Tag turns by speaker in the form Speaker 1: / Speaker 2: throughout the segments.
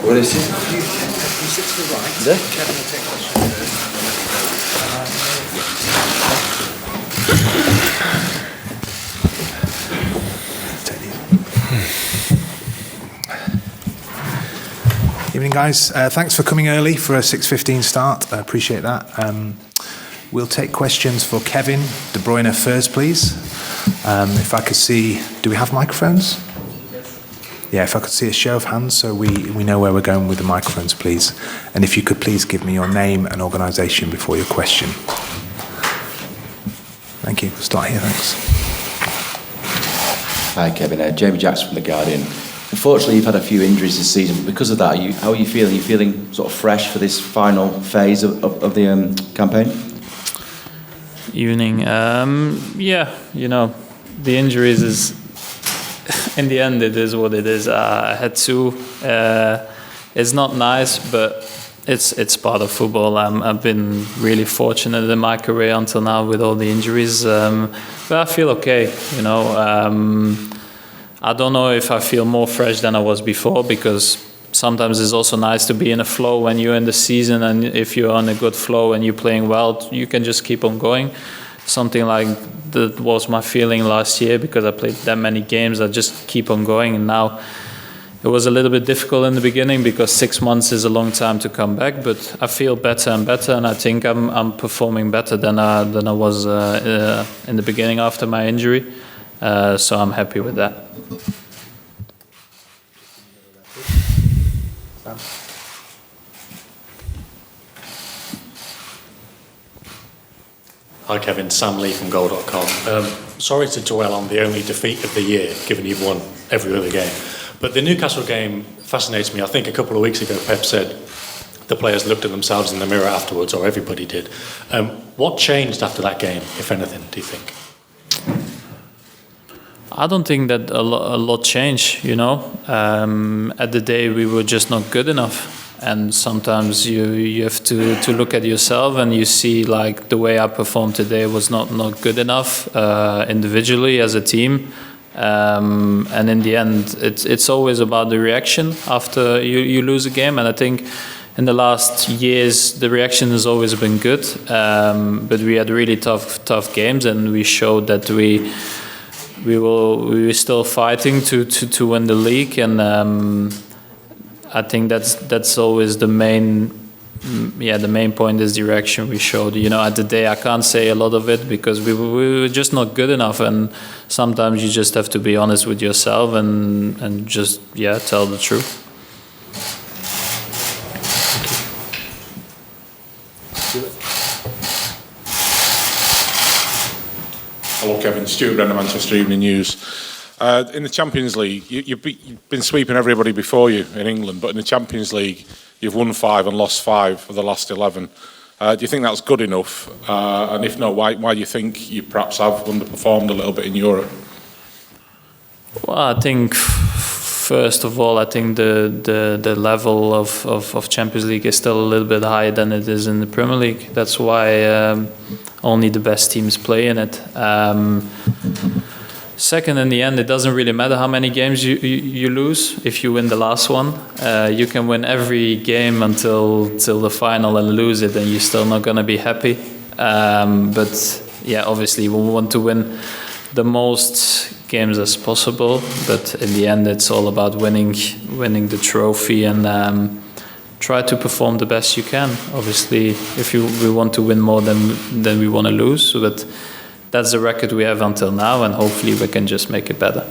Speaker 1: What is it? You sit to the right. There? Kevin will take questions
Speaker 2: first. Evening, guys. Thanks for coming early for a 6:15 start. I appreciate that. We'll take questions for Kevin De Bruyne first, please. If I could see, do we have microphones? Yeah, if I could see a show of hands so we know where we're going with the microphones, please. And if you could please give me your name and organisation before your question. Thank you. Start here, thanks.
Speaker 3: Hi, Kevin. Jamie Jackson from The Guardian. Unfortunately, you've had a few injuries this season. Because of that, how are you feeling? Are you feeling sort of fresh for this final phase of the campaign?
Speaker 4: Evening. Yeah, the injuries is... In the end, it is what it is. I had two. It's not nice, but it's part of football. I've been really fortunate in my career until now with all the injuries. But I feel okay, I don't know if I feel more fresh than I was before, because sometimes it's also nice to be in a flow when you're in the season, and if you're on a good flow and you're playing well, you can just keep on going. Something like that was my feeling last year, because I played that many games. I just keep on going, and now it was a little bit difficult in the beginning because 6 months is a long time to come back. But I feel better and better, and I think I'm performing better than I was in the beginning after my injury. So I'm happy with that.
Speaker 5: Hi Kevin, Sam Lee from Goal.com. Sorry to dwell on the only defeat of the year, given you've won every other game. But the Newcastle game fascinates me. I think a couple of weeks ago Pep said the players looked at themselves in the mirror afterwards, or everybody did. What changed after that game, if anything, do you think?
Speaker 4: I don't think that a lot changed, At the day we were just not good enough. And sometimes you have to look at yourself, and you see like the way I performed today was not good enough individually as a team. And in the end, it's always about the reaction after you lose a game. And I think in the last years the reaction has always been good. But we had really tough games, and we showed that we were still fighting to win the league. And I think that's always the main point is the reaction we showed. At the day I can't say a lot of it because we were just not good enough, and sometimes you just have to be honest with yourself and just tell the truth.
Speaker 6: Hello Kevin, Stuart Brenner, Manchester Evening News. In the Champions League, you've been sweeping everybody before you in England, but in the Champions League, you've won 5 and lost 5 of the last 11. Do you think that's good enough? And if not, why do you think you perhaps have underperformed a little bit in Europe?
Speaker 4: Well, I think first of all, I think the level of Champions League is still a little bit higher than it is in the Premier League. That's why only the best teams play in it. Second, in the end, it doesn't really matter how many games you lose. If you win the last one, you can win every game until the final and lose it, and you're still not going to be happy. But obviously we want to win the most games as possible. But in the end, it's all about winning the trophy and try to perform the best you can. Obviously, if we want to win more than we want to lose, but that's the record we have until now, and hopefully we can just make it better.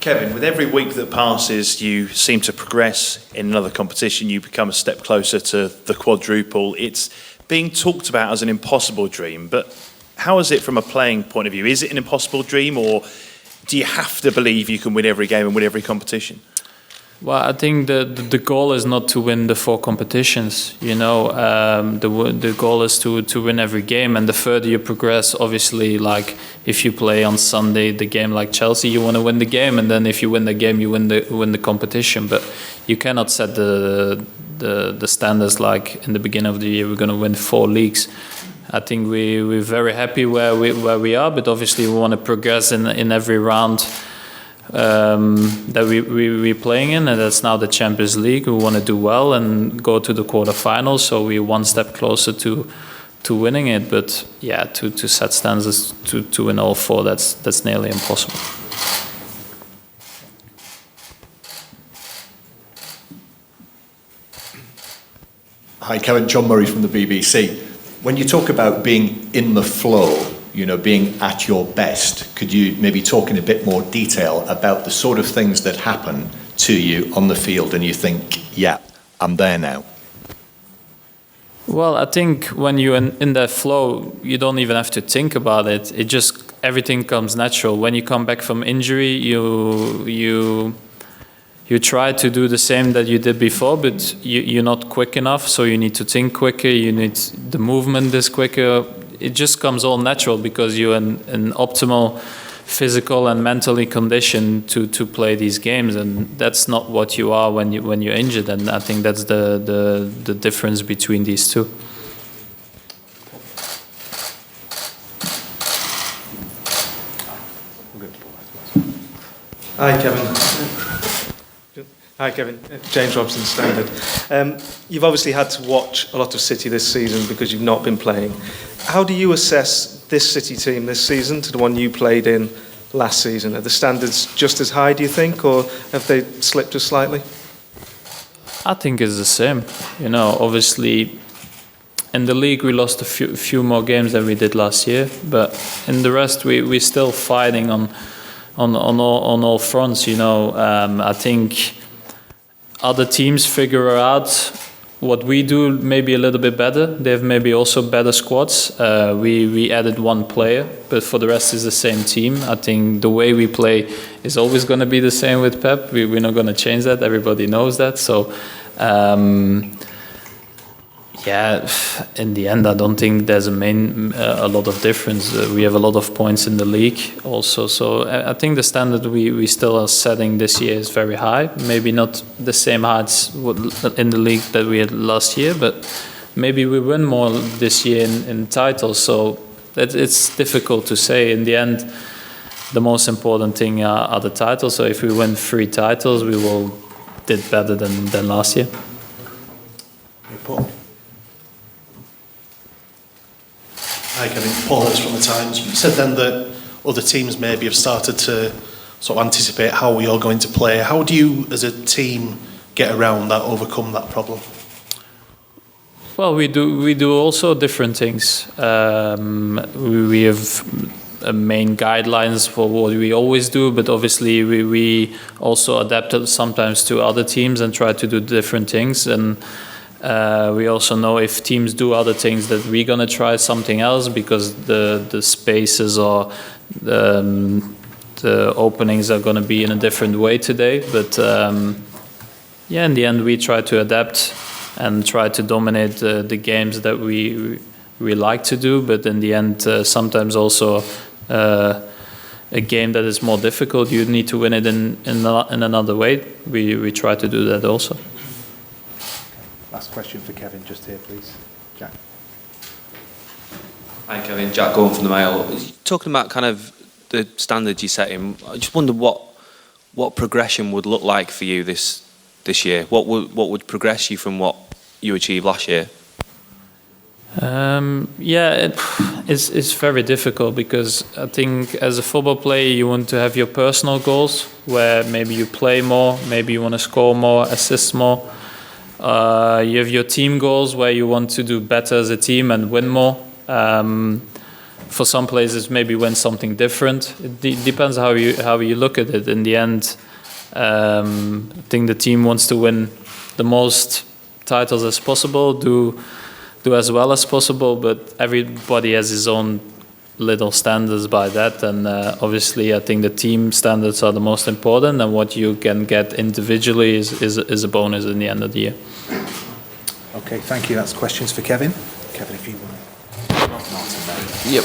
Speaker 7: Kevin, with every week that passes, you seem to progress in another competition. You become a step closer to the quadruple. It's being talked about as an impossible dream, but how is it from a playing point of view? Is it an impossible dream, or do you have to believe you can win every game and win every competition?
Speaker 4: Well, I think the goal is not to win the 4 competitions. The goal is to win every game, and the further you progress, obviously, like if you play on Sunday the game like Chelsea, you want to win the game, and then if you win the game, you win the competition. But you cannot set the standards like in the beginning of the year we're going to win 4 leagues. I think we're very happy where we are, but obviously we want to progress in every round that we're playing in, and that's now the Champions League. We want to do well and go to the quarterfinals, so we're one step closer to winning it. But yeah, to set standards to win all four, that's nearly impossible.
Speaker 8: Hi, Kevin. John Murray from the BBC. When you talk about being in the flow, you know, being at your best, could you maybe talk in a bit more detail about the sort of things that happen to you on the field and you think, yeah, I'm there now?
Speaker 4: Well, I think when you're in that flow, you don't even have to think about it. It just, everything comes natural. When you come back from injury, you try to do the same that you did before, but you're not quick enough, so you need to think quicker, you need the movement is quicker. It just comes all natural because you're in optimal physical and mentally conditioned to play these games, and that's not what you are when you're injured, and I think that's the difference between these two.
Speaker 9: Hi, Kevin. Hi, Kevin. James Robson, Standard. You've obviously had to watch a lot of City this season because you've not been playing. How do you assess this City team this season to the one you played in last season? Are the standards just as high, do you think, or have they slipped just slightly?
Speaker 4: I think it's the same. You know, obviously, in the league we lost a few more games than we did last year, but in the rest we're still fighting on all fronts. You know, I think other teams figure out what we do maybe a little bit better. They have maybe also better squads. We added one player, but for the rest it's the same team. I think the way we play is always going to be the same with Pep. We're not going to change that. Everybody knows that. So, yeah, in the end, I don't think there's a lot of difference. We have a lot of points in the league also. So I think the standard we still are setting this year is very high. Maybe not the same heights in the league that we had last year, but maybe we win more this year in titles. So it's difficult to say. In the end, the most important thing are the titles. So if we win 3 titles, we will did better than last year.
Speaker 10: Paul. Hi, Kevin. Paul Hurst from The Times. You said then that other teams maybe have started to sort of anticipate how we are going to play. How do you, as a team, get around that, overcome that problem?
Speaker 4: Well, we do also different things. We have main guidelines for what we always do, but obviously we also adapt it sometimes to other teams and try to do different things. And we also know if teams do other things that we're gonna try something else because the spaces or the openings are gonna be in a different way today. But yeah, in the end, we try to adapt and try to dominate the games that we like to do. But in the end, sometimes also a game that is more difficult, you need to win it in another way. We try to do that also.
Speaker 2: Last question for Kevin, just here, please. Jack.
Speaker 11: Hi, Kevin. Jack Gorn from the Mail. Talking about kind of the standards you set in, I just wonder what progression would look like for you this year. What would progress you from what you achieved last year?
Speaker 4: Yeah, it's very difficult because I think as a football player you want to have your personal goals where maybe you play more, maybe you want to score more, assist more. You have your team goals where you want to do better as a team and win more. For some places maybe win something different. It depends how you look at it. In the end, I think the team wants to win the most titles as possible, do as well as possible, but everybody has his own little standards by that, and obviously I think the team standards are the most important, and what you can get individually is a bonus in the end of the year.
Speaker 2: Okay, thank you. That's questions for Kevin. Kevin, if you want.
Speaker 11: Yep.